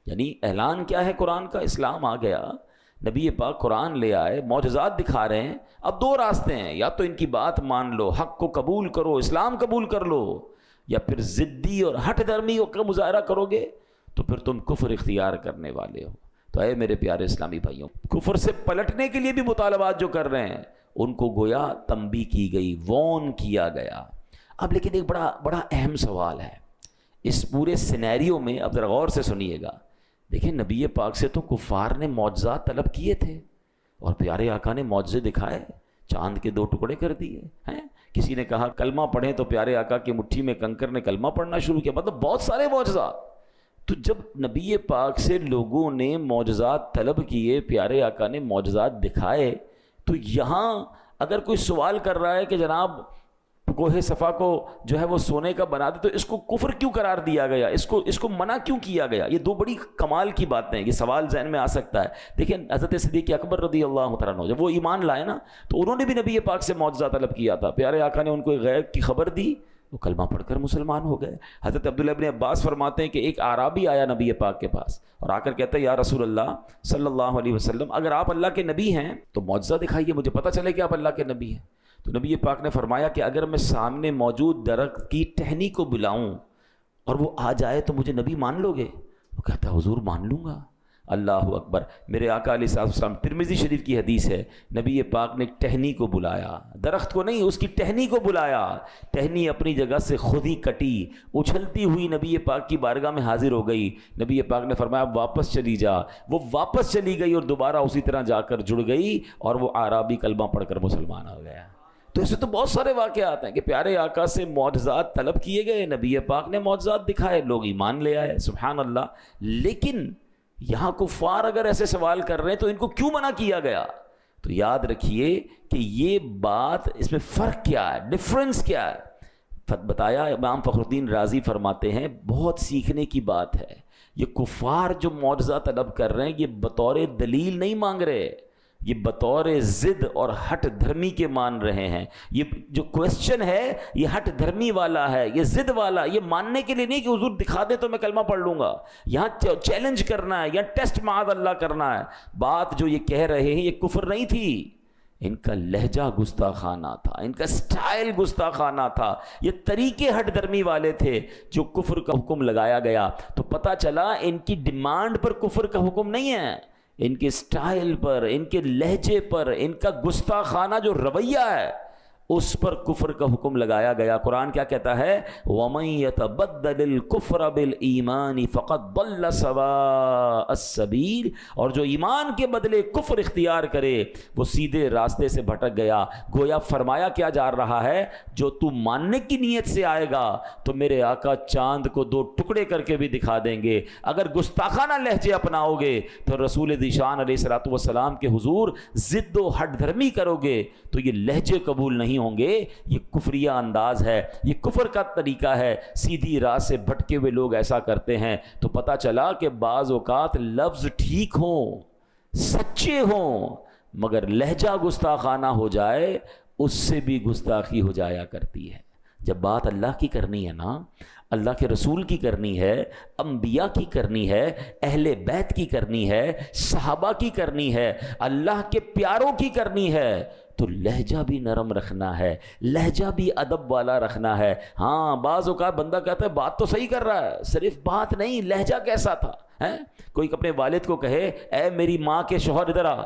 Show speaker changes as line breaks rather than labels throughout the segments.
یعنی اعلان کیا ہے قرآن کا؟ اسلام آ گیا، نبی پاک قرآن لے آئے، معجزات دکھا رہے ہیں. اب دو راستے ہیں، یا تو ان کی بات مان لو، حق کو قبول کرو، اسلام قبول کر لو، یا پھر ضدی اور ہٹ دھرمی کا مظاہرہ کرو گے تو پھر تم کفر اختیار کرنے والے ہو. تو اے میرے پیارے اسلامی بھائیوں، کفر سے پلٹنے کے لیے بھی مطالبات جو کر رہے ہیں ان کو گویا تنبیہ کی گئی، وارن کیا گیا. اب لیکن ایک بڑا اہم سوال ہے اس پورے سینیریو میں، اب ذرا غور سے سنیے گا. دیکھیں نبی پاک سے تو کفار نے معجزات طلب کیے تھے اور پیارے آقا نے معجزے دکھائے، چاند کے 2 ٹکڑے کر دیے ہیں. کسی نے کہا کلمہ پڑھیں تو پیارے آقا کی مٹھی میں کنکر نے کلمہ پڑھنا شروع کیا. مطلب بہت سارے معجزات. تو جب نبی پاک سے لوگوں نے معجزات طلب کیے، پیارے آقا نے معجزات دکھائے، تو یہاں اگر کوئی سوال کر رہا ہے کہ جناب کوہ صفا کو جو ہے وہ سونے کا بنا دے تو اس کو کفر کیوں قرار دیا گیا، اس کو منع کیوں کیا گیا؟ یہ 2 بڑی کمال کی باتیں ہیں. یہ سوال ذہن میں آ سکتا ہے. دیکھیں حضرت صدیق اکبر رضی اللہ تعالیٰ عنہ جب وہ ایمان لائے نا تو انہوں نے بھی نبی پاک سے معجزہ طلب کیا تھا. پیارے آقا نے ان کو غیب کی خبر دی، وہ کلمہ پڑھ کر مسلمان ہو گئے. حضرت عبداللہ ابن عباس فرماتے ہیں کہ ایک اعرابی آیا نبی پاک کے پاس اور آ کر کہتا ہے یا رسول اللہ صلی اللہ علیہ وسلم، اگر آپ اللہ کے نبی ہیں تو معجزہ دکھائیے، مجھے پتہ چلے کہ آپ اللہ کے نبی ہیں. تو نبی پاک نے فرمایا کہ اگر میں سامنے موجود درخت کی ٹہنی کو بلاؤں اور وہ آ جائے تو مجھے نبی مان لو گے؟ وہ کہتا ہے حضور مان لوں گا. اللہ اکبر. میرے آقا علیہ السلام، ترمذی شریف کی حدیث ہے، نبی پاک نے ٹہنی کو بلایا، درخت کو نہیں، اس کی ٹہنی کو بلایا. ٹہنی اپنی جگہ سے خود ہی کٹی، اچھلتی ہوئی نبی پاک کی بارگاہ میں حاضر ہو گئی. نبی پاک نے فرمایا اب واپس چلی جا. وہ واپس چلی گئی اور دوبارہ اسی طرح جا کر جڑ گئی اور وہ اعرابی کلمہ پڑھ کر مسلمان ہو گیا. تو ایسے تو بہت سارے واقعات ہیں کہ پیارے آقا سے معجزات طلب کیے گئے، نبی پاک نے معجزات دکھائے، لوگ ایمان لے آئے، سبحان اللہ. لیکن یہاں کفار اگر ایسے سوال کر رہے ہیں تو ان کو کیوں منع کیا گیا؟ تو یاد رکھیے کہ یہ بات، اس میں فرق کیا ہے، ڈفرنس کیا ہے. بتایا امام فخر الدین رازی فرماتے ہیں بہت سیکھنے کی بات ہے. یہ کفار جو معجزہ طلب کر رہے ہیں یہ بطور دلیل نہیں مانگ رہے، یہ بطور ضد اور ہٹ دھرمی کے مان رہے ہیں. یہ جو کوشچن ہے یہ ہٹ دھرمی والا ہے، یہ ضد والا، یہ ماننے کے لیے نہیں کہ حضور دکھا دے تو میں کلمہ پڑھ لوں گا. یہاں چیلنج کرنا ہے، یہاں ٹیسٹ معاذ اللہ کرنا ہے. بات جو یہ کہہ رہے ہیں یہ کفر نہیں تھی، ان کا لہجہ گستاخانہ تھا، ان کا سٹائل گستاخانہ تھا، یہ طریقے ہٹ درمی والے تھے جو کفر کا حکم لگایا گیا. تو پتہ چلا ان کی ڈیمانڈ پر کفر کا حکم نہیں ہے، ان کے سٹائل پر، ان کے لہجے پر، ان کا گستاخانہ جو رویہ ہے اس پر کفر کا حکم لگایا گیا. قرآن کیا کہتا ہے؟ وَمَن يَتَبَدَّلِ الْكُفْرَ بِالْإِيمَانِ فَقَدْ ضَلَّ سَوَاءَ السَّبِيلِ. اور جو ایمان کے بدلے کفر اختیار کرے وہ سیدھے راستے سے بھٹک گیا. گویا فرمایا کیا جا رہا ہے، جو تو ماننے کی نیت سے آئے گا تو میرے آقا چاند کو 2 ٹکڑے کر کے بھی دکھا دیں گے. اگر گستاخانہ لہجے اپناؤ گے تو رسول ذیشان علیہ الصلوۃ والسلام کے حضور ضد و ہٹ دھرمی کرو گے تو یہ لہجے قبول نہیں ہوں گے. یہ کفریہ انداز ہے، یہ کفر کا طریقہ ہے. سیدھی راہ سے بھٹکے ہوئے لوگ ایسا کرتے ہیں. تو پتہ چلا کہ بعض اوقات لفظ ٹھیک ہوں، سچے ہوں، مگر لہجہ گستاخانہ ہو جائے اس سے بھی گستاخی ہو جایا کرتی ہے. جب بات اللہ کی کرنی ہے نا، اللہ کے رسول کی کرنی ہے، انبیاء کی کرنی ہے، اہل بیت کی کرنی ہے، صحابہ کی کرنی ہے، اللہ کے پیاروں کی کرنی ہے، تو لہجہ بھی نرم رکھنا ہے، لہجہ بھی ادب والا رکھنا ہے. ہاں بعض اوقات بندہ کہتا ہے بات تو صحیح کر رہا ہے، صرف بات نہیں لہجہ کیسا تھا. کوئی اپنے والد کو کہے اے میری ماں کے شوہر ادھر آ،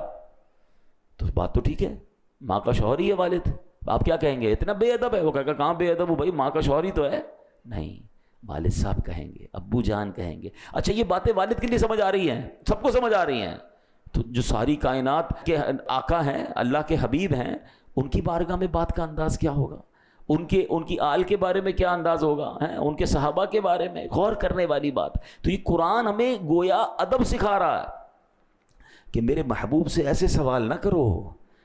تو بات تو ٹھیک ہے، ماں کا شوہر ہی ہے والد، آپ کیا کہیں گے اتنا بے ادب ہے؟ وہ کہے گا کہاں بے ادب ہوں بھائی، ماں کا شوہر ہی تو ہے. نہیں، والد صاحب کہیں گے، ابو جان کہیں گے. اچھا یہ باتیں والد کے لیے سمجھ آ رہی ہیں، سب کو سمجھ آ رہی ہیں. تو جو ساری کائنات کے آقا ہیں، اللہ کے حبیب ہیں، ان کی بارگاہ میں بات کا انداز کیا ہوگا؟ ان کی آل کے بارے میں کیا انداز ہوگا؟ ان کے صحابہ کے بارے میں غور کرنے والی بات. تو یہ قرآن ہمیں گویا ادب سکھا رہا ہے کہ میرے محبوب سے ایسے سوال نہ کرو.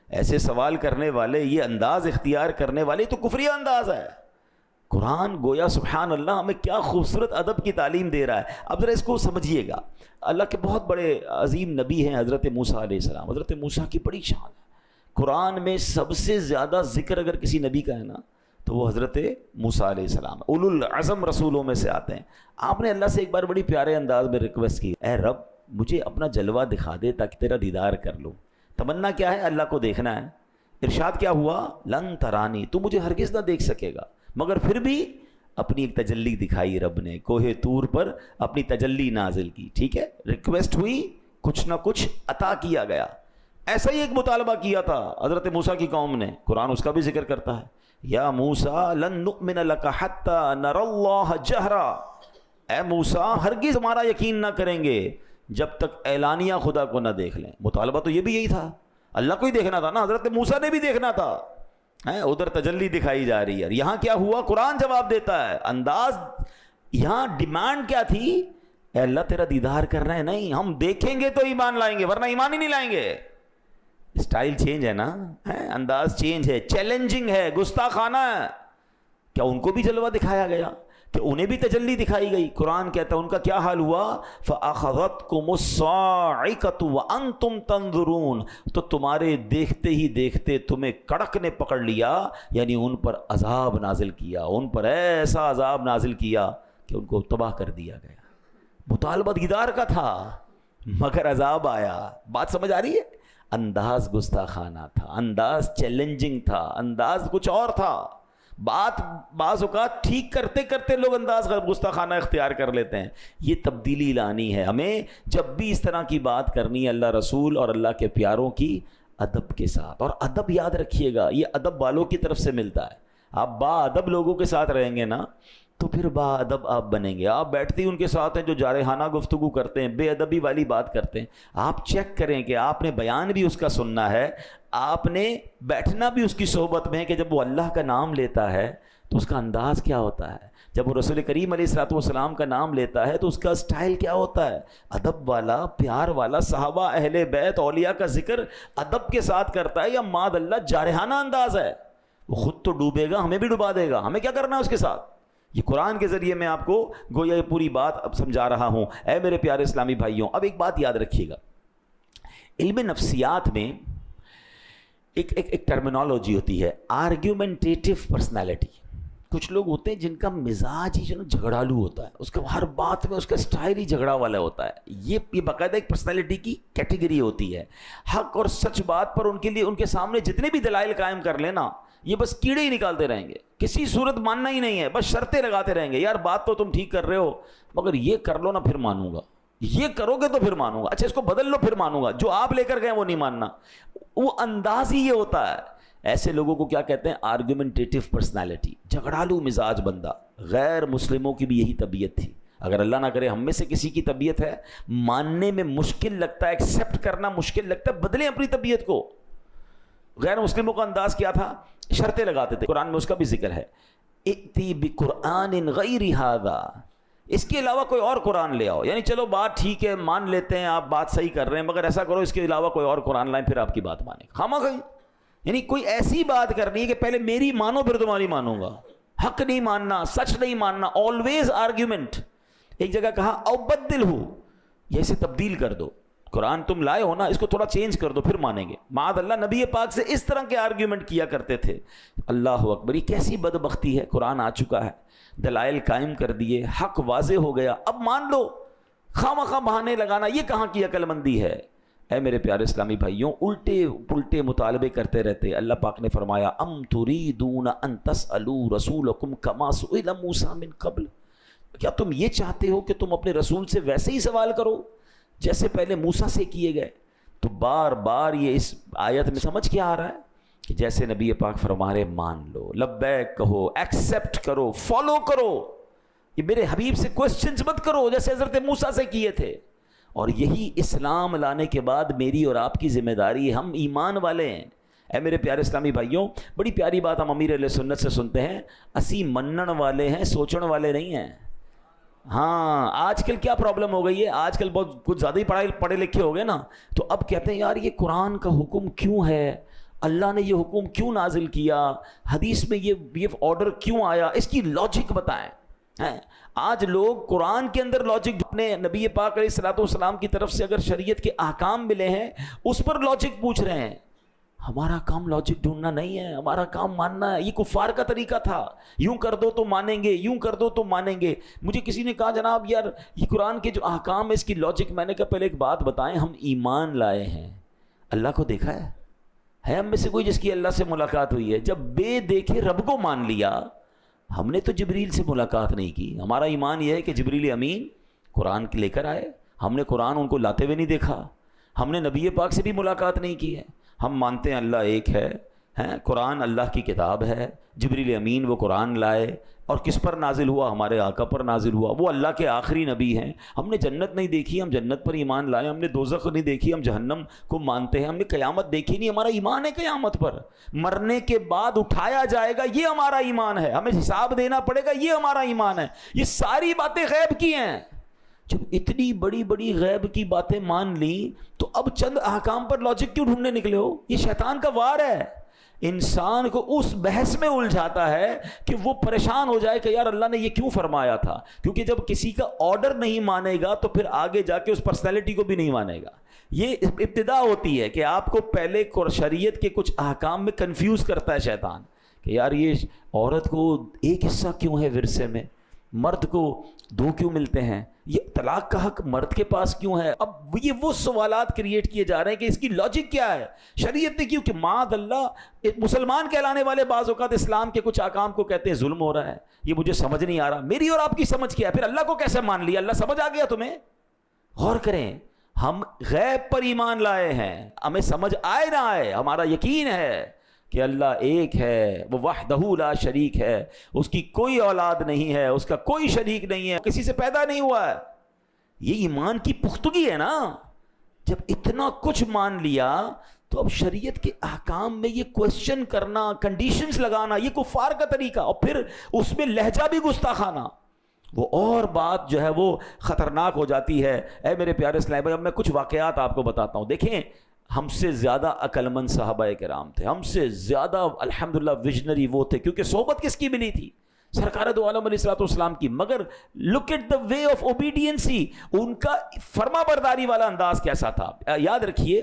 ایسے سوال کرنے والے، یہ انداز اختیار کرنے والے تو کفریہ انداز ہے. قرآن گویا سبحان اللہ ہمیں کیا خوبصورت ادب کی تعلیم دے رہا ہے. اب ذرا اس کو سمجھیے گا. اللہ کے بہت بڑے عظیم نبی ہیں حضرت موسیٰ علیہ السلام. حضرت موسیٰ کی بڑی شان ہے. قرآن میں سب سے زیادہ ذکر اگر کسی نبی کا ہے نا تو وہ حضرت موسیٰ علیہ السلام اولو العزم رسولوں میں سے آتے ہیں. آپ نے اللہ سے ایک بار بڑی پیارے انداز میں ریکویسٹ کی, اے رب مجھے اپنا جلوہ دکھا دے تاکہ تیرا دیدار کر لوں. تمنا کیا ہے؟ اللہ کو دیکھنا ہے. ارشاد کیا ہوا؟ لن ترانی, تو مجھے ہرگز نہ دیکھ سکے گا. مگر پھر بھی اپنی ایک تجلی دکھائی رب نے, کوہ طور پر اپنی تجلی نازل کی. ٹھیک ہے, ریکویسٹ ہوئی, کچھ نہ کچھ عطا کیا گیا. ایسا ہی ایک مطالبہ کیا تھا حضرت موسیٰ کی قوم نے, قرآن اس کا بھی ذکر کرتا ہے, یا موسیٰ لن نؤمن لک حتی نری اللہ جہرا, اے موسیٰ ہرگز تمہارا یقین نہ کریں گے جب تک اعلانیہ خدا کو نہ دیکھ لیں. مطالبہ تو یہ بھی یہی تھا, اللہ کو ہی دیکھنا تھا نا, حضرت موسیٰ نے بھی دیکھنا تھا. ادھر تجلی دکھائی جا رہی ہے, یہاں کیا ہوا؟ قرآن جواب دیتا ہے. انداز یہاں ڈیمانڈ کیا تھی؟ اے اللہ تیرا دیدار کرنا ہے, نہیں ہم دیکھیں گے تو ایمان لائیں گے ورنہ ایمان ہی نہیں لائیں گے. اسٹائل چینج ہے نا, انداز چینج ہے, چیلنجنگ ہے, گستاخانہ ہے. کیا ان کو بھی جلوہ دکھایا گیا کہ انہیں بھی تجلی دکھائی گئی؟ قرآن کہتا ہے ان کا کیا حال ہوا؟ فَأَخَذَتْكُمُ الصَّاعِقَةُ وَأَنْتُمْ تَنظُرُونَ, تو تمہارے دیکھتے ہی دیکھتے تمہیں کڑک نے پکڑ لیا, یعنی ان پر عذاب نازل کیا, ان پر ایسا عذاب نازل کیا کہ ان کو تباہ کر دیا گیا. مطالبہ دیدار کا تھا مگر عذاب آیا. بات سمجھ آ رہی ہے؟ انداز گستاخانہ تھا, انداز چیلنجنگ تھا, انداز کچھ اور تھا. بات بعض اوقات ٹھیک کرتے کرتے لوگ انداز گستاخانہ اختیار کر لیتے ہیں. یہ تبدیلی لانی ہے ہمیں. جب بھی اس طرح کی بات کرنی ہے اللہ رسول اور اللہ کے پیاروں کی ادب کے ساتھ. اور ادب یاد رکھیے گا یہ ادب والوں کی طرف سے ملتا ہے. آپ با ادب لوگوں کے ساتھ رہیں گے نا تو پھر با ادب آپ بنیں گے. آپ بیٹھتے ہی ان کے ساتھ ہیں جو جارحانہ گفتگو کرتے ہیں, بے ادبی والی بات کرتے ہیں. آپ چیک کریں کہ آپ نے بیان بھی اس کا سننا ہے, آپ نے بیٹھنا بھی اس کی صحبت میں ہے کہ جب وہ اللہ کا نام لیتا ہے تو اس کا انداز کیا ہوتا ہے, جب وہ رسول کریم علیہ الصلوۃ والسلام کا نام لیتا ہے تو اس کا سٹائل کیا ہوتا ہے, ادب والا, پیار والا. صحابہ اہل بیت اولیاء کا ذکر ادب کے ساتھ کرتا ہے یا معاذ اللہ جارحانہ انداز ہے؟ وہ خود تو ڈوبے گا, ہمیں بھی ڈبا دے گا. ہمیں کیا کرنا ہے اس کے ساتھ؟ یہ قرآن کے ذریعے میں آپ کو گویا یہ پوری بات اب سمجھا رہا ہوں. اے میرے پیارے اسلامی بھائیوں, اب ایک بات یاد رکھیے گا, علم نفسیات میں ایک ٹرمینالوجی ہوتی ہے آرگیومنٹیٹیو پرسنالٹی. کچھ لوگ ہوتے ہیں جن کا مزاج ہی جو نا جھگڑالو ہوتا ہے, اس کا ہر بات میں اس کا سٹائل ہی جھگڑا والا ہوتا ہے. یہ باقاعدہ ایک پرسنالٹی کی کیٹیگری ہوتی ہے. حق اور سچ بات پر ان کے لیے ان کے سامنے جتنے بھی دلائل قائم کر لینا یہ بس کیڑے ہی نکالتے رہیں گے, کسی صورت ماننا ہی نہیں ہے, بس شرطیں لگاتے رہیں گے. یار بات تو تم ٹھیک کر رہے ہو مگر یہ کر لو نا پھر مانوں گا, یہ کرو گے تو پھر مانوں گا, اچھا اس کو بدل لو پھر مانوں گا, جو آپ لے کر گئے وہ نہیں ماننا. وہ انداز ہی یہ ہوتا ہے. ایسے لوگوں کو کیا کہتے ہیں؟ آرگومنٹیٹیو پرسنالٹی, جھگڑالو مزاج بندہ. غیر مسلموں کی بھی یہی طبیعت تھی. اگر اللہ نہ کرے ہم میں سے کسی کی طبیعت ہے ماننے میں مشکل لگتا ہے, ایکسیپٹ کرنا مشکل لگتا ہے, بدلیں اپنی طبیعت کو. غیر مسلموں کا انداز کیا تھا؟ شرطیں لگاتے تھے. قرآن میں اس کا بھی ذکر ہے, ائتی بقرآن غیر ھذا, اس کے علاوہ کوئی اور قرآن لے آؤ. یعنی چلو بات ٹھیک ہے, مان لیتے ہیں آپ بات صحیح کر رہے ہیں, مگر ایسا کرو اس کے علاوہ کوئی اور قرآن لائیں, پھر آپ کی بات مانیں. خامخواہ یعنی کوئی ایسی بات کرنی ہے کہ پہلے میری مانو پھر تمہاری مانوں گا. حق نہیں ماننا, سچ نہیں ماننا, آلویز آرگیومنٹ. ایک جگہ کہا او بدل ہو, یہ اسے تبدیل کر دو. قرآن تم لائے ہو نا, اس کو تھوڑا چینج کر دو پھر مانیں گے. معاذ اللہ نبی پاک سے اس طرح کے آرگیومنٹ کیا کرتے تھے. اللہ اکبر, یہ کیسی بدبختی ہے. قرآن آ چکا ہے, دلائل قائم کر دیے, حق واضح ہو گیا, اب مان لو. خواہ بہانے لگانا یہ کہاں کی عقل مندی ہے؟ اے میرے پیارے اسلامی بھائیوں, الٹے پلٹے مطالبے کرتے رہتے. اللہ پاک نے فرمایا ام تريدون ان تسألوا رسولکم کما سئل موسیٰ من قبل, کیا تم یہ چاہتے ہو کہ تم اپنے رسول سے ویسے ہی سوال کرو جیسے پہلے موسیٰ سے کیے گئے؟ تو بار بار یہ اس آیت میں سمجھ کیا آ رہا ہے کہ جیسے نبی پاک فرما رہے مان لو, لبیک کہو, ایکسیپٹ کرو, فالو کرو. یہ میرے حبیب سے کوسچنز مت کرو جیسے حضرت موسیٰ سے کیے تھے. اور یہی اسلام لانے کے بعد میری اور آپ کی ذمہ داری ہے. ہم ایمان والے ہیں. اے میرے پیارے اسلامی بھائیوں, بڑی پیاری بات ہم امیر علیہ سنت سے سنتے ہیں, اسی منن والے ہیں, سوچن والے نہیں ہیں. ہاں آج کل کیا پرابلم ہو گئی ہے, آج کل بہت کچھ زیادہ ہی پڑھے لکھے ہو گئے نا, تو اب کہتے ہیں یار یہ قرآن کا حکم کیوں ہے, اللہ نے یہ حکم کیوں نازل کیا, حدیث میں یہ آرڈر کیوں آیا, اس کی لاجک بتائیں. آج لوگ قرآن کے اندر لاجک, اپنے نبی پاک علیہ الصلوۃ والسلام کی طرف سے اگر شریعت کے احکام ملے ہیں اس پر لاجک پوچھ رہے ہیں. ہمارا کام لاجک ڈھونڈنا نہیں ہے، ہمارا کام ماننا ہے. یہ کفار کا طریقہ تھا، یوں کر دو تو مانیں گے، یوں کر دو تو مانیں گے. مجھے کسی نے کہا جناب یار یہ قرآن کے جو احکام ہے اس کی لاجک، میں نے کہا پہلے ایک بات بتائیں، ہم ایمان لائے ہیں، اللہ کو دیکھا ہے ہم میں سے کوئی جس کی اللہ سے ملاقات ہوئی ہے؟ جب بے دیکھے رب کو مان لیا، ہم نے تو جبریل سے ملاقات نہیں کی. ہمارا ایمان یہ ہے کہ جبریل امین قرآن لے کر آئے، ہم نے قرآن ان کو لاتے ہوئے نہیں دیکھا، ہم نے نبی پاک سے بھی ملاقات نہیں کی ہے. ہم مانتے ہیں اللہ ایک ہے، قرآن اللہ کی کتاب ہے، جبریل امین وہ قرآن لائے، اور کس پر نازل ہوا؟ ہمارے آقا پر نازل ہوا، وہ اللہ کے آخری نبی ہیں. ہم نے جنت نہیں دیکھی، ہم جنت پر ایمان لائے. ہم نے دوزخ نہیں دیکھی، ہم جہنم کو مانتے ہیں. ہم نے قیامت دیکھی نہیں، ہمارا ایمان ہے قیامت پر، مرنے کے بعد اٹھایا جائے گا، یہ ہمارا ایمان ہے. ہمیں حساب دینا پڑے گا، یہ ہمارا ایمان ہے. یہ ساری باتیں غیب کی ہیں. جب اتنی بڑی بڑی غیب کی باتیں مان لی تو اب چند احکام پر لاجک کیوں ڈھونڈنے نکلے ہو؟ یہ شیطان کا وار ہے، انسان کو اس بحث میں الجھاتا ہے کہ وہ پریشان ہو جائے کہ یار اللہ نے یہ کیوں فرمایا تھا. کیونکہ جب کسی کا آرڈر نہیں مانے گا تو پھر آگے جا کے اس پرسنالٹی کو بھی نہیں مانے گا. یہ ابتدا ہوتی ہے کہ آپ کو پہلے شریعت کے کچھ احکام میں کنفیوز کرتا ہے شیطان کہ یار یہ عورت کو ایک حصہ کیوں ہے ورثے میں، مرد کو 2 کیوں ملتے ہیں، یہ طلاق کا حق مرد کے پاس کیوں ہے. اب یہ وہ سوالات کریٹ کیے جا رہے ہیں کہ اس کی لاجک کیا ہے. شریعت نے کیوں کہ معاذ اللہ مسلمان کہلانے والے بعض اوقات اسلام کے کچھ احکام کو کہتے ہیں ظلم ہو رہا ہے، یہ مجھے سمجھ نہیں آ رہا. میری اور آپ کی سمجھ کیا ہے؟ پھر اللہ کو کیسے مان لیا؟ اللہ سمجھ آ گیا تمہیں؟ غور کریں، ہم غیب پر ایمان لائے ہیں، ہمیں سمجھ آئے نہ آئے، ہمارا یقین ہے کہ اللہ ایک ہے، وہ وحدہ لا شریک ہے، اس کی کوئی اولاد نہیں ہے، اس کا کوئی شریک نہیں ہے، کسی سے پیدا نہیں ہوا ہے. یہ ایمان کی پختگی ہے نا. جب اتنا کچھ مان لیا تو اب شریعت کے احکام میں یہ کوشچن کرنا، کنڈیشنز لگانا، یہ کفار کا طریقہ، اور پھر اس میں لہجہ بھی گستاخانہ، وہ اور بات جو ہے وہ خطرناک ہو جاتی ہے. اے میرے پیارے اسلام بھائی، اب میں کچھ واقعات آپ کو بتاتا ہوں. دیکھیں، ہم سے زیادہ عقل مند صحابہ کرام تھے، ہم سے زیادہ الحمدللہ ویژنری وہ تھے، کیونکہ صحبت کس کی ملی تھی؟ سرکار دو عالم علیہ السلام کی. مگر look at the way of اوبیڈینسی، ان کا فرما برداری والا انداز کیسا تھا. یاد رکھیے،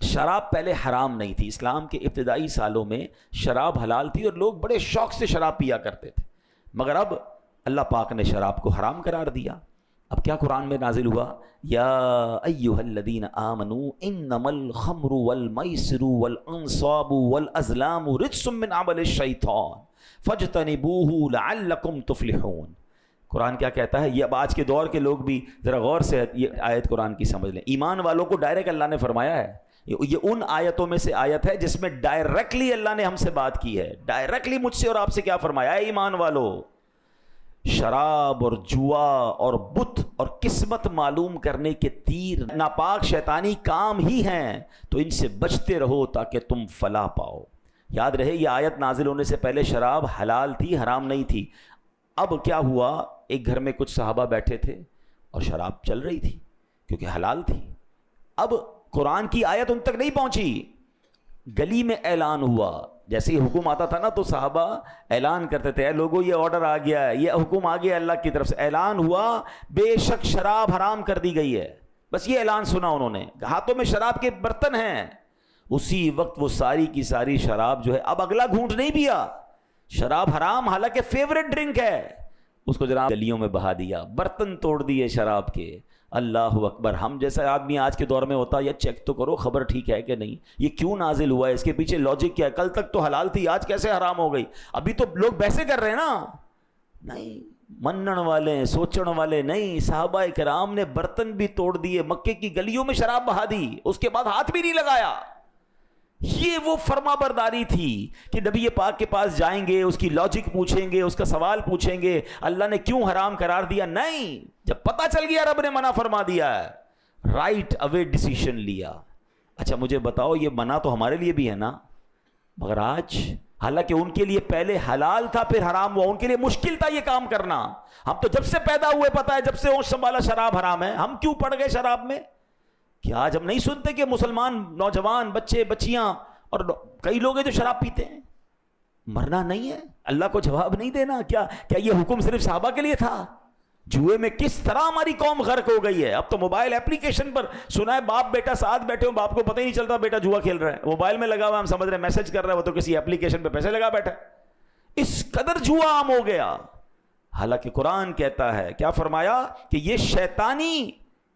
شراب پہلے حرام نہیں تھی. اسلام کے ابتدائی سالوں میں شراب حلال تھی اور لوگ بڑے شوق سے شراب پیا کرتے تھے. مگر اب اللہ پاک نے شراب کو حرام قرار دیا. اب کیا قرآن میں نازل ہوا؟ یا ایھا الذین آمنوا انما الخمر والمیسر والانصاب والازلام رجس من عمل الشیطان فاجتنبوہ لعلکم تفلحون. قرآن کیا کہتا ہے؟ یہ اب آج کے دور کے لوگ بھی ذرا غور سے یہ آیت قرآن کی سمجھ لیں. ایمان والوں کو ڈائریکٹ اللہ نے فرمایا ہے. یہ ان آیتوں میں سے آیت ہے جس میں ڈائریکٹلی اللہ نے ہم سے بات کی ہے. ڈائریکٹلی مجھ سے اور آپ سے کیا فرمایا ہے؟ ایمان والو، شراب اور جوا اور بت اور قسمت معلوم کرنے کے تیر ناپاک شیطانی کام ہی ہیں، تو ان سے بچتے رہو تاکہ تم فلاح پاؤ. یاد رہے، یہ آیت نازل ہونے سے پہلے شراب حلال تھی، حرام نہیں تھی. اب کیا ہوا؟ ایک گھر میں کچھ صحابہ بیٹھے تھے اور شراب چل رہی تھی کیونکہ حلال تھی. اب قرآن کی آیت ان تک نہیں پہنچی. گلی میں اعلان ہوا، جیسے ہی حکم آتا تھا نا تو صحابہ اعلان کرتے تھے، اے لوگوں یہ آرڈر آ گیا ہے، یہ حکم آ گیا اللہ کی طرف سے. اعلان ہوا بے شک شراب حرام کر دی گئی ہے. بس یہ اعلان سنا انہوں نے، ہاتھوں میں شراب کے برتن ہیں. اسی وقت وہ ساری کی ساری شراب جو ہے، اب اگلا گھونٹ نہیں پیا. شراب حرام، حالانکہ فیوریٹ ڈرنک ہے، اس کو جناب گلیوں میں بہا دیا، برتن توڑ دیے شراب کے. اللہ اکبر. ہم جیسا آدمی آج کے دور میں ہوتا، یا چیک تو کرو خبر ٹھیک ہے کہ نہیں، یہ کیوں نازل ہوا ہے، اس کے پیچھے لاجک کیا ہے، کل تک تو حلال تھی آج کیسے حرام ہو گئی. ابھی تو لوگ بحثیں کر رہے ہیں نا. نہیں، منن والے، سوچن والے نہیں. صحابہ کرام نے برتن بھی توڑ دیے، مکے کی گلیوں میں شراب بہا دی، اس کے بعد ہاتھ بھی نہیں لگایا. یہ وہ فرما برداری تھی کہ نبی پاک کے پاس جائیں گے، اس کی لاجک پوچھیں گے، اس کا سوال پوچھیں گے، اللہ نے کیوں حرام قرار دیا. نہیں، جب پتہ چل گیا رب نے منع فرما دیا ہے، رائٹ اوے ڈیسیشن لیا. اچھا مجھے بتاؤ، یہ منع تو ہمارے لیے بھی ہے نا. مگر آج، حالانکہ ان کے لیے پہلے حلال تھا پھر حرام ہوا، ان کے لیے مشکل تھا یہ کام کرنا. ہم تو جب سے پیدا ہوئے پتہ ہے، جب سے ہوش سنبھالا شراب حرام ہے، ہم کیوں پڑ گئے شراب میں؟ کہ آج ہم نہیں سنتے کہ مسلمان نوجوان، بچے بچیاں اور کئی لوگ ہیں جو شراب پیتے ہیں. مرنا نہیں ہے، اللہ کو جواب نہیں دینا. کیا یہ حکم صرف صحابہ کے لیے تھا؟ جوئے میں کس طرح ہماری قوم غرق ہو گئی ہے. اب تو موبائل اپلیکیشن پر سنا ہے باپ بیٹا ساتھ بیٹھے ہوں, باپ کو پتہ ہی نہیں چلتا بیٹا جوا کھیل رہا ہے, موبائل میں لگا ہوا, ہم سمجھ رہے ہیں میسج کر رہا ہے, وہ تو کسی اپلیکیشن پہ پیسے لگا بیٹھا. اس قدر جوا عام ہو گیا. حالانکہ قرآن کہتا ہے, کیا فرمایا کہ یہ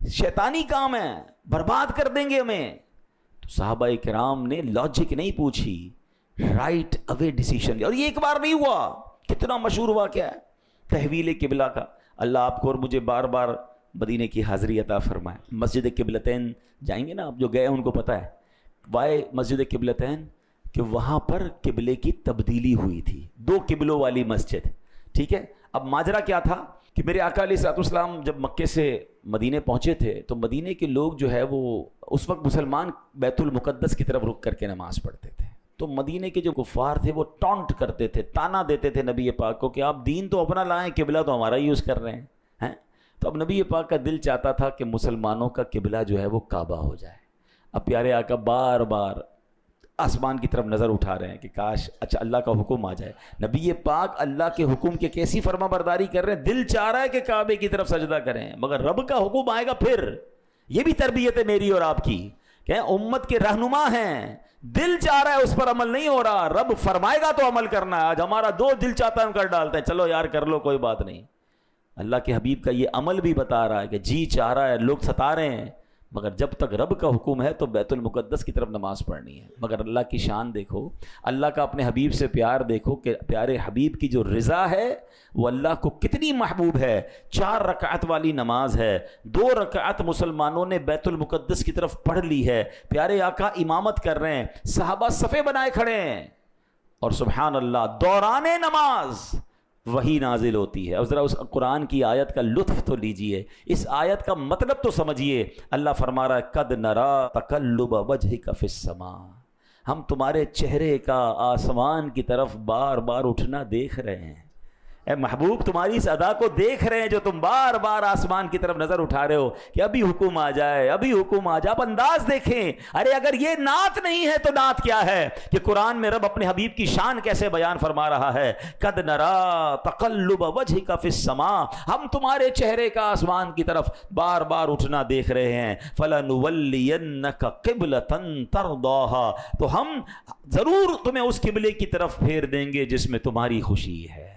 شیطانی کام ہے, برباد کر دیں گے ہمیں. تو صحابہ کرام نے لاجک نہیں پوچھی, رائٹ اوے ڈیسیشن لیا. اور یہ ایک بار نہیں ہوا, کتنا مشہور واقعہ ہے تحویل قبلہ کا. اللہ آپ کو اور مجھے بار بار مدینے کی حاضری عطا فرمائے. مسجد قبلتین جائیں گے نا, آپ جو گئے ان کو پتہ ہے وائے مسجد قبلتین, کہ وہاں پر قبلے کی تبدیلی ہوئی تھی, 2 قبلوں والی مسجد. ٹھیک ہے, اب ماجرا کیا تھا کہ میرے آقا علیہ الصلوۃ والسلام جب مکے سے مدینے پہنچے تھے تو مدینے کے لوگ جو ہے وہ اس وقت مسلمان بیت المقدس کی طرف رک کر کے نماز پڑھتے تھے. تو مدینے کے جو کفار تھے وہ ٹونٹ کرتے تھے, تانا دیتے تھے نبی پاک کو کہ آپ دین تو اپنا لائیں, قبلہ تو ہمارا یوز کر رہے ہیں. تو اب نبی پاک کا دل چاہتا تھا کہ مسلمانوں کا قبلہ جو ہے وہ کعبہ ہو جائے. اب پیارے آقا بار بار آسمان کی طرف نظر اٹھا رہے ہیں کہ کاش اچھا اللہ کا حکم آ جائے. نبی پاک اللہ کے حکم کے کیسی فرما برداری کر رہے ہیں, دل چاہ رہا ہے کہ کعبے کی طرف سجدہ کریں, مگر رب کا حکم آئے گا پھر. یہ بھی تربیت ہے میری اور آپ کی کہ امت کے رہنما ہیں, دل چاہ رہا ہے اس پر عمل نہیں ہو رہا, رب فرمائے گا تو عمل کرنا ہے. آج ہمارا دل چاہتا ہے ہم کر ڈالتے ہیں, چلو یار کر لو کوئی بات نہیں. اللہ کے حبیب کا یہ عمل بھی بتا رہا ہے کہ جی چاہ رہا ہے, لوگ ستا رہے ہیں, مگر جب تک رب کا حکم ہے تو بیت المقدس کی طرف نماز پڑھنی ہے. مگر اللہ کی شان دیکھو, اللہ کا اپنے حبیب سے پیار دیکھو کہ پیارے حبیب کی جو رضا ہے وہ اللہ کو کتنی محبوب ہے. 4 رکعت والی نماز ہے, 2 رکعت مسلمانوں نے بیت المقدس کی طرف پڑھ لی ہے. پیارے آقا امامت کر رہے ہیں, صحابہ صفے بنائے کھڑے ہیں, اور سبحان اللہ دوران نماز وہی نازل ہوتی ہے. اور ذرا اس قرآن کی آیت کا لطف تو لیجئے, اس آیت کا مطلب تو سمجھیے. اللہ فرما رہا ہے قد نرا تقلب وجہک فی السماء, ہم تمہارے چہرے کا آسمان کی طرف بار بار اٹھنا دیکھ رہے ہیں. اے محبوب تمہاری اس ادا کو دیکھ رہے ہیں جو تم بار بار آسمان کی طرف نظر اٹھا رہے ہو کہ ابھی حکم آ جائے, ابھی حکم آ جائے. اب انداز دیکھیں, ارے اگر یہ نعت نہیں ہے تو نعت کیا ہے کہ قرآن میں رب اپنے حبیب کی شان کیسے بیان فرما رہا ہے. قد نرا تقلب وجہک فی السماء, ہم تمہارے چہرے کا آسمان کی طرف بار بار اٹھنا دیکھ رہے ہیں. فلنولینک قبلۃ ترضاها, تو ہم ضرور تمہیں اس قبلے کی طرف پھیر دیں گے جس میں تمہاری خوشی ہے.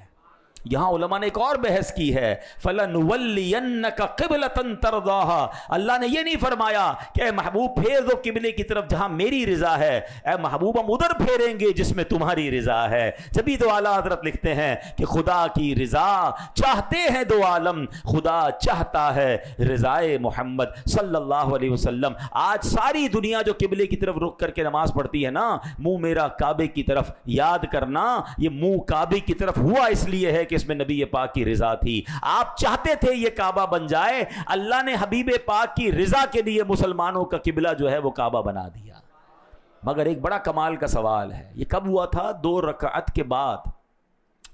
یہاں علماء نے ایک اور بحث کی ہے, فَلَنُوَلِّيَنَّكَ قِبْلَةً تَرْضَاهَا, اللہ نے یہ نہیں فرمایا کہ اے محبوب پھیر دو قبلے کی طرف جہاں میری رضا ہے, اے محبوب ہم ادھر پھیریں گے جس میں تمہاری رضا ہے. جبھی تو اعلیٰ حضرت لکھتے ہیں کہ خدا کی رضا چاہتے ہیں 2 عالم, خدا چاہتا ہے رضائے محمد صلی اللہ علیہ وسلم. آج ساری دنیا جو قبلے کی طرف رک کر کے نماز پڑھتی ہے نا, منہ میرا کعبے کی طرف, یاد کرنا یہ منہ کعبے کی طرف ہوا اس لیے ہے کہ اس میں نبی پاک کی رضا تھی. آپ چاہتے تھے یہ کعبہ بن جائے, اللہ نے حبیب پاک کی رضا کے لیے مسلمانوں کا قبلہ جو ہے وہ کعبہ بنا دیا. مگر ایک بڑا کمال کا سوال ہے, یہ کب ہوا تھا؟ 2 رکعت کے بعد,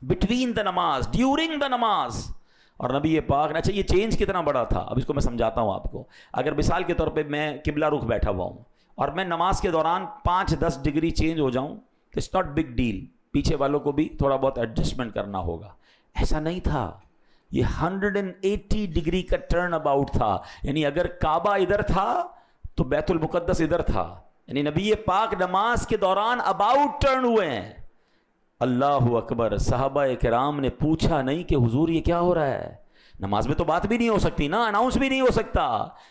بٹوین دا نماز, ڈیورنگ دا نماز. اور نبی پاک نے, اچھا یہ چینج کتنا بڑا تھا اب اس کو میں سمجھاتا ہوں آپ کو. اگر مثال کے طور پہ میں قبلہ رخ بیٹھا ہوا ہوں اور میں نماز کے دوران 5-10 ڈگری چینج ہو جاؤں تو اٹس ناٹ بگ ڈیل, پیچھے والوں کو بھی تھوڑا بہت ایڈجسٹمنٹ کرنا ہوگا. ایسا نہیں تھا, یہ 180 ڈگری کا ٹرن اباؤٹ تھا. یعنی اگر کعبہ ادھر تھا تو بیت المقدس ادھر تھا. یعنی نبی پاک نماز کے دوران اباؤٹ ٹرن ہوئے ہیں. اللہ اکبر. صحابہ کرام نے پوچھا نہیں کہ حضور یہ کیا ہو رہا ہے. نماز میں تو بات بھی نہیں ہو سکتی نا, اناؤنس بھی نہیں ہو سکتا.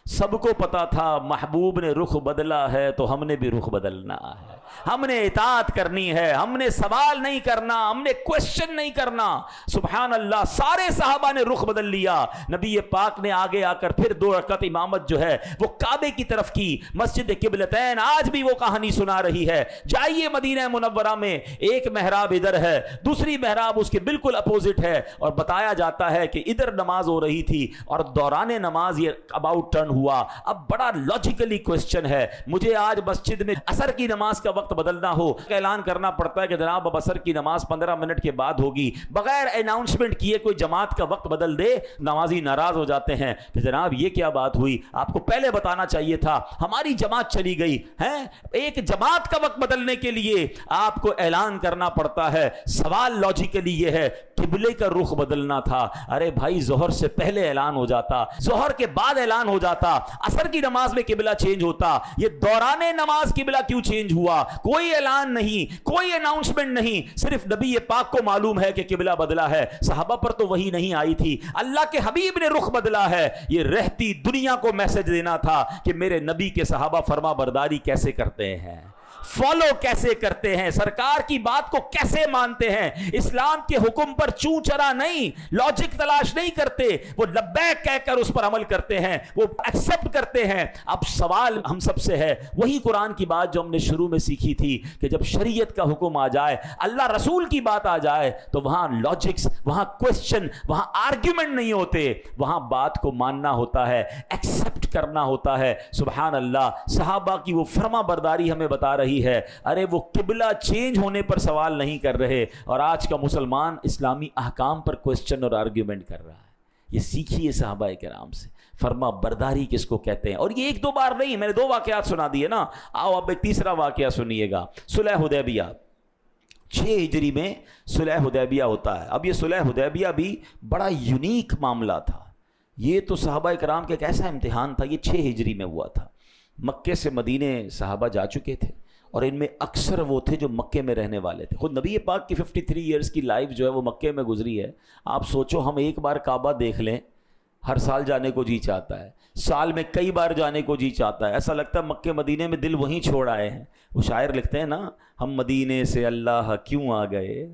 سب کو پتا تھا محبوب نے رخ بدلا ہے تو ہم نے بھی رخ بدلنا ہے, ہم نے اطاعت کرنی ہے, ہم نے سوال نہیں کرنا, ہم نے کوشچن نہیں کرنا. سبحان اللہ, سارے صحابہ نے رخ بدل لیا. نبی پاک نے آگے آ کر پھر 2 رکعت امامت جو ہے وہ کعبے کی طرف کی, مسجد قبلتین. آج بھی وہ کہانی سنا رہی ہے. جائیے مدینہ منورہ میں, ایک محراب ادھر ہے, دوسری محراب اس کے بالکل اپوزٹ ہے, اور بتایا جاتا ہے کہ ادھر نماز ہو رہی تھی اور دوران نماز یہ اباؤٹ ٹرن ہوا. اب بڑا لاجیکلی کوسچن ہے, مجھے آج مسجد میں عصر کی نماز کا وقت بدلنا ہو, اعلان کرنا پڑتا ہے کہ جناب اب عصر کی نماز 15 منٹ کے بعد ہوگی, بغیر اناؤنسمنٹ کیے کوئی جماعت کا وقت بدل دے, نمازی ناراض ہو جاتے ہیں کہ جناب یہ کیا بات ہوئی, آپ کو پہلے بتانا چاہیے تھا, ہماری جماعت چلی گئی ہے. ایک جماعت کا وقت بدلنے کے لیے آپ کو اعلان کرنا پڑتا ہے. سوال لاجیکلی یہ ہے, قبلے کا رخ بدلنا تھا. ارے بھائی ظہر سے پہلے اعلان ہو جاتا، ظہر کے بعد اعلان ہو جاتا، عصر کی نماز میں قبلہ چینج ہوتا. یہ دوران نماز قبلہ کیوں چینج ہوا؟ کوئی اعلان نہیں، کوئی اناؤنسمنٹ نہیں، صرف نبی پاک کو معلوم ہے کہ قبلہ بدلا ہے. صحابہ پر تو وہی نہیں آئی تھی، اللہ کے حبیب نے رخ بدلا ہے. یہ رہتی دنیا کو میسج دینا تھا کہ میرے نبی کے صحابہ فرما برداری کیسے کرتے ہیں، فالو کیسے کرتے ہیں، سرکار کی بات کو کیسے مانتے ہیں، اسلام کے حکم پر چوں چرا نہیں، لاجک تلاش نہیں کرتے، وہ لبیک کہہ کر اس پر عمل کرتے ہیں، وہ ایکسپٹ کرتے ہیں. اب سوال ہم سب سے ہے وہی قرآن کی بات جو ہم نے شروع میں سیکھی تھی کہ جب شریعت کا حکم آ جائے، اللہ رسول کی بات آ جائے تو وہاں لاجکس، وہاں کوسچن، وہاں آرگیومنٹ نہیں ہوتے، وہاں بات کو ماننا ہوتا ہے، ایکسپٹ کرنا ہوتا ہے. سبحان اللہ. صحابہ کی وہ فرما برداری ہمیں بتا رہی ہے. ارے وہ قبلہ چینج ہونے پر سوال نہیں کر رہے، اور آج کا مسلمان اسلامی احکام پر کوسچن اور آرگیومنٹ کر رہا ہے. یہ سیکھیے صحابہ کرام سے، فرما برداری کس کو کہتے ہیں. اور یہ ایک دو بار نہیں، میں نے 2 واقعات سنا دیے نا. آؤ اب ایک تیسرا واقعہ سنیے گا. صلح حدیبیہ، 6 ہجری میں صلح حدیبیہ ہوتا ہے. اب یہ صلح حدیبیہ بھی بڑا یونیک معاملہ تھا. یہ تو صحابہ کرام کا ایک ایسا امتحان تھا. یہ 6 ہجری میں ہوا تھا. مکے سے مدینے صحابہ جا چکے تھے، اور ان میں اکثر وہ تھے جو مکے میں رہنے والے تھے. خود نبی پاک کی 53 ایئرز کی لائف جو ہے وہ مکے میں گزری ہے. آپ سوچو، ہم ایک بار کعبہ دیکھ لیں، ہر سال جانے کو جی چاہتا ہے، سال میں کئی بار جانے کو جی چاہتا ہے. ایسا لگتا ہے مکے مدینے میں دل وہیں چھوڑ آئے ہیں. وہ شاعر لکھتے ہیں نا، ہم مدینے سے اللہ کیوں آ گئے،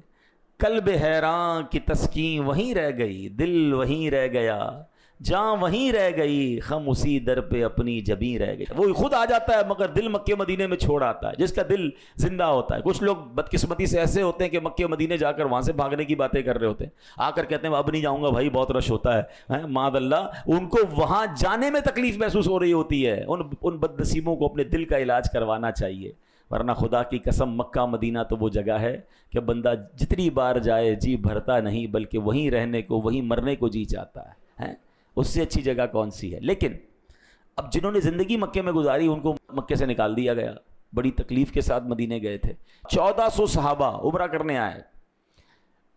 قلب حیران کی تسکین وہیں رہ گئی، دل وہیں رہ گیا، جاں وہیں رہ گئی، خم اسی در پہ اپنی جبیں رہ گئی. وہ خود آ جاتا ہے مگر دل مکے مدینے میں چھوڑ آتا ہے، جس کا دل زندہ ہوتا ہے. کچھ لوگ بدقسمتی سے ایسے ہوتے ہیں کہ مکے مدینے جا کر وہاں سے بھاگنے کی باتیں کر رہے ہوتے ہیں، آ کر کہتے ہیں اب نہیں جاؤں گا بھائی، بہت رش ہوتا ہے. معاذ اللہ، ان کو وہاں جانے میں تکلیف محسوس ہو رہی ہوتی ہے. ان بد نصیبوں کو اپنے دل کا علاج کروانا چاہیے، ورنہ خدا کی قسم مکہ مدینہ تو وہ جگہ ہے کہ بندہ جتنی بار جائے جی بھرتا نہیں، بلکہ وہیں رہنے کو، وہیں مرنے کو جی چاہتا ہے. اس سے اچھی جگہ کون سی ہے؟ لیکن اب جنہوں نے زندگی مکے میں گزاری ان کو مکے سے نکال دیا گیا، بڑی تکلیف کے ساتھ مدینے گئے تھے. 1400 صحابہ عمرہ کرنے آئے،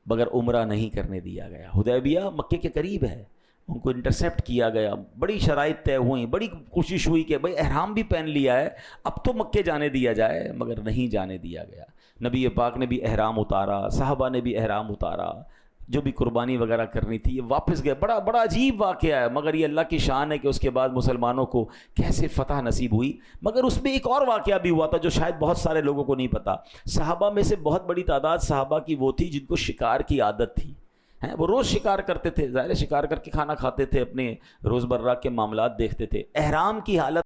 مگر عمرہ نہیں کرنے دیا گیا. حدیبیہ مکے کے قریب ہے، ان کو انٹرسیپٹ کیا گیا. بڑی شرائط طے ہوئیں، بڑی کوشش ہوئی کہ بھئی احرام بھی پہن لیا ہے، اب تو مکے جانے دیا جائے، مگر نہیں جانے دیا گیا. نبی پاک نے بھی احرام اتارا، صحابہ نے بھی احرام اتارا، جو بھی قربانی وغیرہ کرنی تھی یہ واپس گئے. بڑا عجیب واقعہ ہے، مگر یہ اللہ کی شان ہے کہ اس کے بعد مسلمانوں کو کیسے فتح نصیب ہوئی. مگر اس میں ایک اور واقعہ بھی ہوا تھا جو شاید بہت سارے لوگوں کو نہیں پتا. صحابہ میں سے بہت بڑی تعداد صحابہ کی وہ تھی جن کو شکار کی عادت تھی. وہ روز شکار کرتے تھے، ظاہر شکار کر کے کھانا کھاتے تھے، اپنے روزمرہ کے معاملات دیکھتے تھے. احرام کی حالت